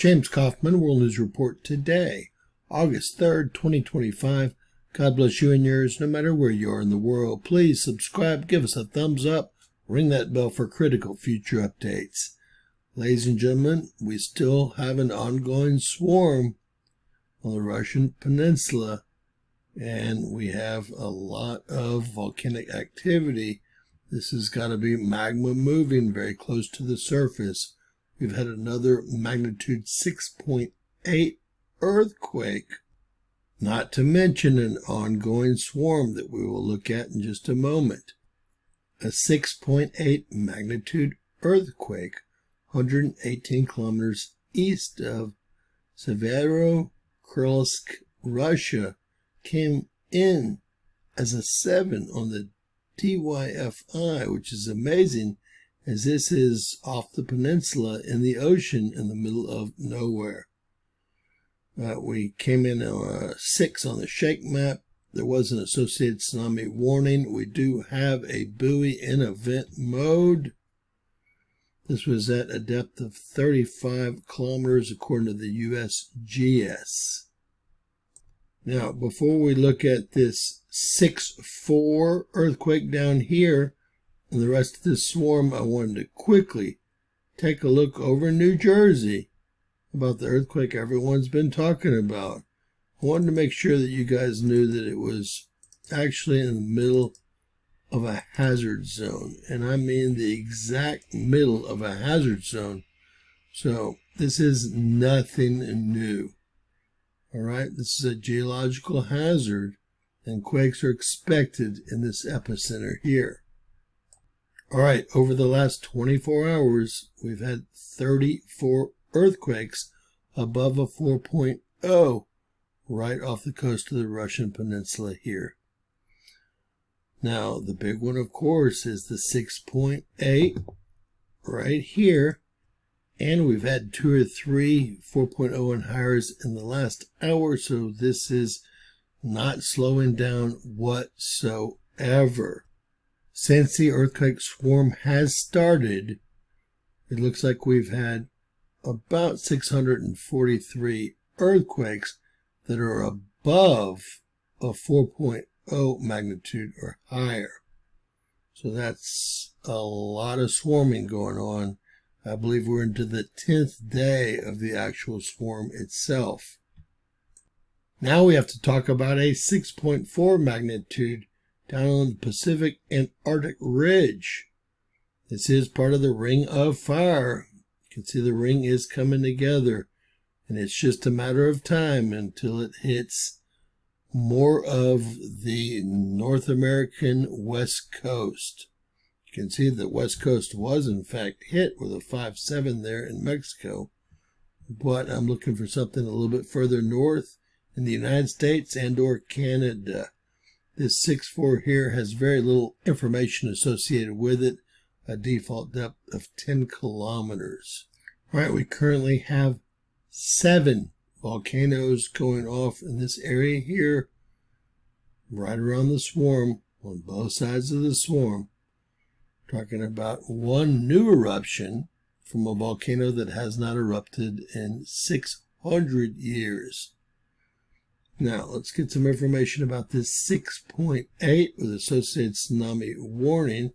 James Kaufman, World News Report today, August 3rd, 2025. God bless you and yours, no matter where you are in the world. Please subscribe, give us a thumbs up, ring that bell for critical future updates. Ladies and gentlemen, we still have an ongoing swarm on the Russian peninsula, and we have a lot of volcanic activity. This has got to be magma moving very close to the surface. We've had another magnitude 6.8 earthquake, not to mention an ongoing swarm that we will look at in just a moment. A 6.8 magnitude earthquake 118 kilometers east of Severo-Kuril'sk, Russia, came in as a 7 on the TYFI, which is amazing, as this is off the peninsula in the ocean in the middle of nowhere. We came in 6 on the shake map. There was an associated tsunami warning. We do have a buoy in event mode. This was at a depth of 35 kilometers according to the USGS. Now, before we look at this 6.4 earthquake down here and the rest of this swarm, I wanted to quickly take a look over in New Jersey about the earthquake everyone's been talking about. I wanted to make sure that you guys knew that it was actually in the middle of a hazard zone, and I mean the exact middle of a hazard zone. So this is nothing new. All right, this is a geological hazard, and quakes are expected in this epicenter here. All right, over the last 24 hours, we've had 34 earthquakes above a 4.0 right off the coast of the Russian peninsula here. Now, the big one, of course, is the 6.8 right here. And we've had 2 or 3 4.0 and higher in the last hour, so this is not slowing down whatsoever. Since the earthquake swarm has started, it looks like we've had about 643 earthquakes that are above a 4.0 magnitude or higher. So that's a lot of swarming going on. I believe we're into the 10th day of the actual swarm itself. Now we have to talk about a 6.4 magnitude down on the Pacific-Antarctic ridge. This is part of the ring of fire. You can see the ring is coming together, and it's just a matter of time until it hits more of the North American West Coast. You can see that West Coast was in fact hit with a 5.7 there in Mexico, but I'm looking for something a little bit further north in the United States and or Canada. This 6.4 here has very little information associated with it, a default depth of 10 kilometers. All right, we currently have 7 volcanoes going off in this area here, right around the swarm, on both sides of the swarm. Talking about one new eruption from a volcano that has not erupted in 600 years. Now, let's get some information about this 6.8 with associated tsunami warning.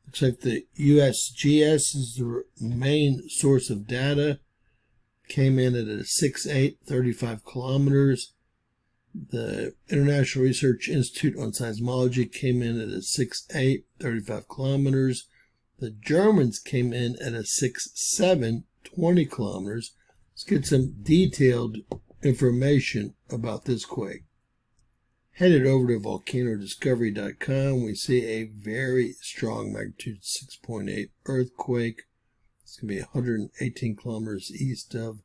Looks like the USGS is the main source of data. Came in at a 6.8, 35 kilometers. The International Research Institute on Seismology came in at a 6.8, 35 kilometers. The Germans came in at a 6.7, 20 kilometers. Let's get some detailed information about this quake. Headed over to volcanodiscovery.com, we see a very strong magnitude 6.8 earthquake. It's going to be 118 kilometers east of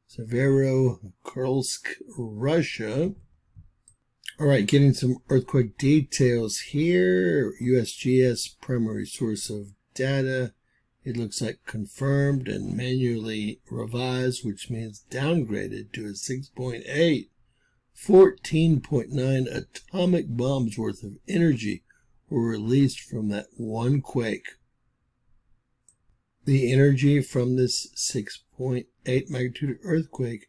Severo-Kuril'sk, Russia. All right, getting some earthquake details here. USGS primary source of data. It looks like confirmed and manually revised, which means downgraded to a 6.8. 14.9 atomic bombs worth of energy were released from that one quake. The energy from this 6.8 magnitude earthquake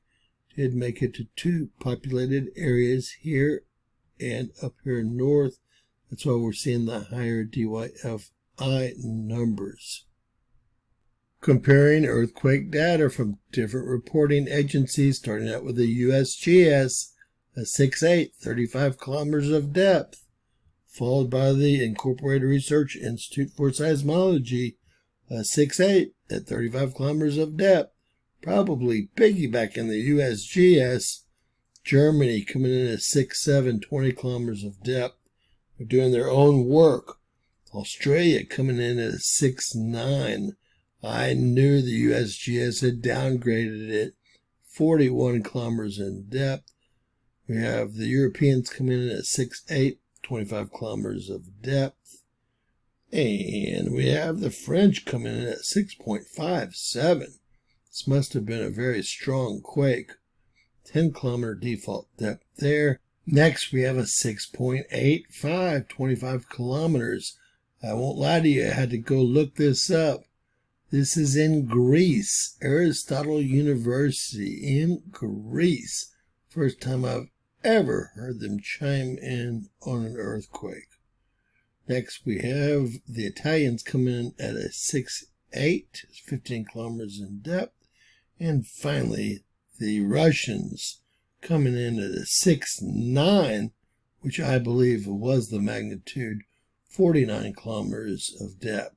did make it to two populated areas here and up here north. That's why we're seeing the higher DYFI numbers. Comparing earthquake data from different reporting agencies, starting out with the USGS, a 6.8, 35 kilometers of depth, followed by the Incorporated Research Institute for Seismology, a 6.8 at 35 kilometers of depth, probably piggybacking the USGS. Germany coming in at 6.7, 20 kilometers of depth. They're doing their own work. Australia coming in at a 6.9. I knew the USGS had downgraded it, 41 kilometers in depth. We have the Europeans coming in at 6.8, 25 kilometers of depth. And we have the French coming in at 6.57. This must have been a very strong quake. 10 kilometer default depth there. Next, we have a 6.85, 25 kilometers. I won't lie to you, I had to go look this up. This is in Greece, Aristotle University in Greece. First time I've ever heard them chime in on an earthquake. Next, we have the Italians coming in at a 6.8, 15 kilometers in depth. And finally, the Russians coming in at a 6.9, which I believe was the magnitude, 49 kilometers of depth.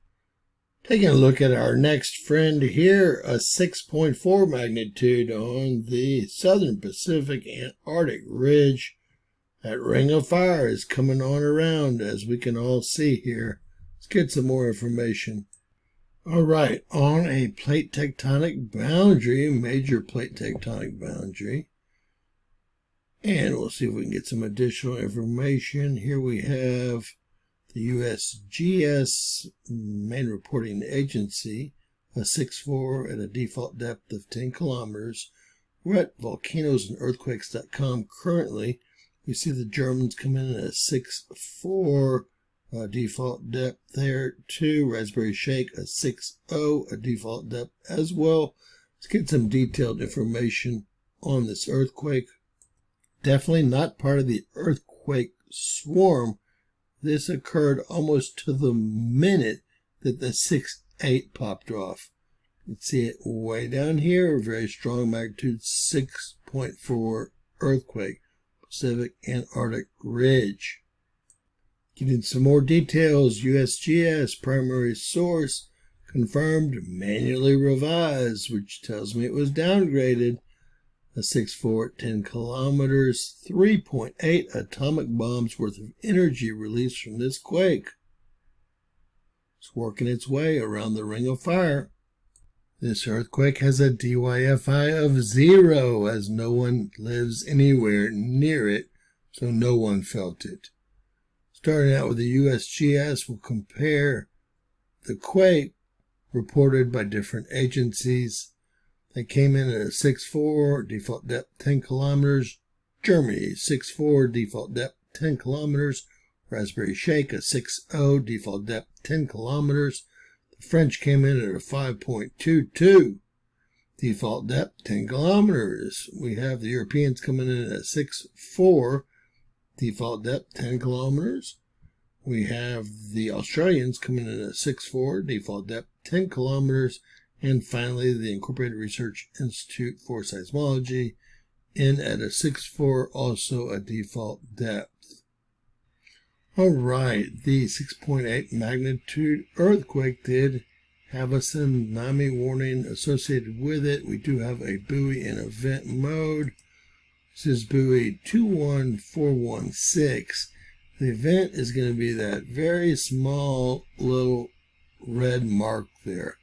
Taking a look at our next friend here, a 6.4 magnitude on the southern Pacific-Antarctic ridge. That ring of fire is coming on around, as we can all see here. Let's get some more information. All right, on a plate tectonic boundary, major plate tectonic boundary. And we'll see if we can get some additional information. Here we have the USGS main reporting agency, a 6.4 at a default depth of 10 kilometers. We're at volcanoesandearthquakes.com currently. You see the Germans come in at a 6.4 default depth there too. Raspberry Shake a 6.0 a default depth as well. Let's get some detailed information on this earthquake. Definitely not part of the earthquake swarm. This occurred almost to the minute that the 6.8 popped off. You can see it way down here, a very strong magnitude 6.4 earthquake, Pacific-Antarctic ridge. Getting some more details, USGS primary source confirmed manually revised, which tells me it was downgraded. A 6.4 at 10 kilometers, 3.8 atomic bombs worth of energy released from this quake. It's working its way around the ring of fire. This earthquake has a DYFI of 0, as no one lives anywhere near it, so no one felt it. Starting out with the USGS, we'll compare the quake reported by different agencies. They came in at a 6.4, default depth 10 kilometers. Germany, 6.4, default depth 10 kilometers. Raspberry Shake, a 6.0, default depth 10 kilometers. The French came in at a 5.22, default depth 10 kilometers. We have the Europeans coming in at 6.4, default depth 10 kilometers. We have the Australians coming in at 6.4, default depth 10 kilometers. And finally, the Incorporated Research Institute for Seismology in at a 6.4, also a default depth. All right, the 6.8 magnitude earthquake did have a tsunami warning associated with it. We do have a buoy in event mode. This is buoy 21416. The event is going to be that very small little red mark there.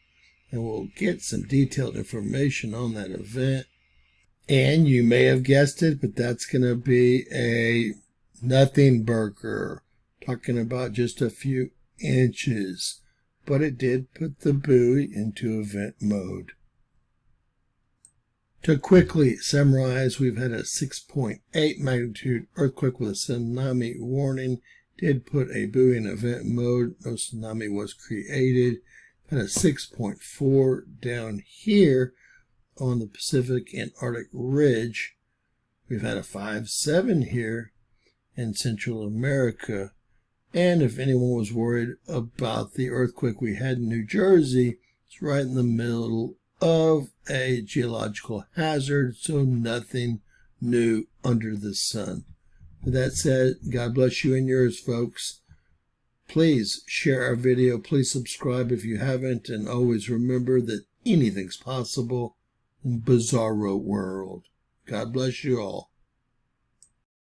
And we'll get some detailed information on that event. And you may have guessed it, but that's going to be a nothing burger. Talking about just a few inches. But it did put the buoy into event mode. To quickly summarize, we've had a 6.8 magnitude earthquake with a tsunami warning. Did put a buoy in event mode. No tsunami was created. had a 6.4 down here on the Pacific-Antarctic ridge. We've had a 5.7 here in Central America. And if anyone was worried about the earthquake we had in New Jersey, it's right in the middle of a geological hazard, so nothing new under the sun. With that said, God bless you and yours, folks. Please share our video. Please subscribe if you haven't. And always remember that anything's possible in Bizarro World. God bless you all.